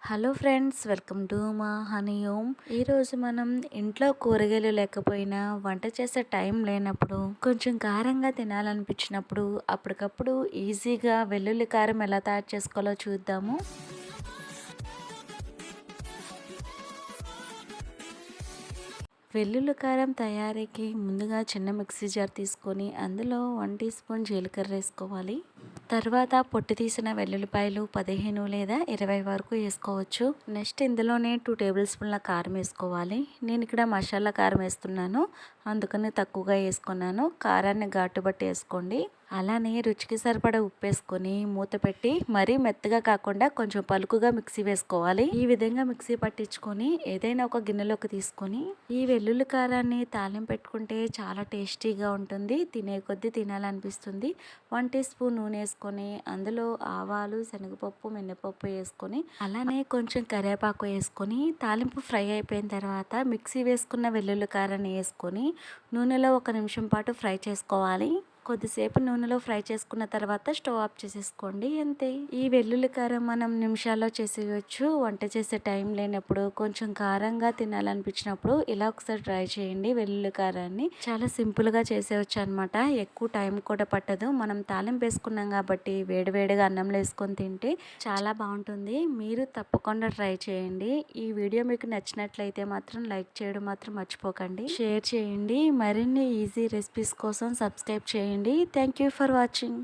Hello friends, welcome to మా honey home. ఈరోజు మనం ఇంట్లో కూరగాయలు లేకపోయినా వంట చేసే టైం లేనప్పుడు కొంచెం కారంగా తినాలనిపించినప్పుడు అప్పటికప్పుడు ఈజీగా వెల్లుల్లి కారం ఎలా తయారు చేసుకోవాలో చూద్దాము. వెల్లుల్లి కారం తయారీకి ముందుగా చిన్న మిక్సీ జార్ తీసుకొని అందులో 1 టీ స్పూన్ జీలకర్ర వేసుకోవాలి. తర్వాత పొట్టు తీసిన వెల్లుల్లిపాయలు 15 లేదా 20 వరకు వేసుకోవచ్చు. నెక్స్ట్ ఇందులోనే 2 టేబుల్ స్పూన్ల కారం వేసుకోవాలి. నేను ఇక్కడ మసాలా కారం వేస్తున్నాను, అందుకని తక్కువగా వేసుకున్నాను. కారాన్ని ఘాటు బట్టి వేసుకోండి. అలానే రుచికి సరిపడా ఉప్పు వేసుకొని మూత పెట్టి మరీ మెత్తగా కాకుండా కొంచెం పలుకుగా మిక్సీ వేసుకోవాలి. ఈ విధంగా మిక్సీ పట్టించుకొని ఏదైనా ఒక గిన్నెలోకి తీసుకొని ఈ వెల్లుల్లి కారాన్ని తాలింపు పెట్టుకుంటే చాలా టేస్టీగా ఉంటుంది. తినే కొద్దీ తినాలనిపిస్తుంది. 1 టీ స్పూన్ నూనె వేసుకొని అందులో ఆవాలు, శనగపప్పు, మినపప్పు వేసుకొని అలానే కొంచెం కరివేపాకు వేసుకొని తాలింపు ఫ్రై అయిపోయిన తర్వాత మిక్సీ వేసుకున్న వెల్లుల్లి కారాన్ని వేసుకొని నూనెలో 1 నిమిషం పాటు ఫ్రై చేసుకోవాలి. కొద్దిసేపు నూనెలో ఫ్రై చేసుకున్న తర్వాత స్టవ్ ఆఫ్ చేసేసుకోండి, అంతే. ఈ వెల్లుల్లి కారం మనం నిమిషాల్లో చేసేయచ్చు. వంట చేసే టైం లేనప్పుడు కొంచెం కారంగా తినాలనిపించినప్పుడు ఇలా ఒకసారి ట్రై చేయండి. వెల్లుల్లి కారాన్ని చాలా సింపుల్గా చేసేయచ్చు అనమాట. ఎక్కువ టైం కూడా పట్టదు. మనం తాలింపు వేసుకున్నాం కాబట్టి వేడివేడిగా అన్నంలో వేసుకొని తింటే చాలా బాగుంటుంది. మీరు తప్పకుండా ట్రై చేయండి. ఈ వీడియో మీకు నచ్చినట్లయితే మాత్రం లైక్ చేయడం మాత్రం మర్చిపోకండి. షేర్ చేయండి. మరిన్ని ఈజీ రెసిపీస్ కోసం సబ్స్క్రైబ్ చేయండి. Thank you for watching.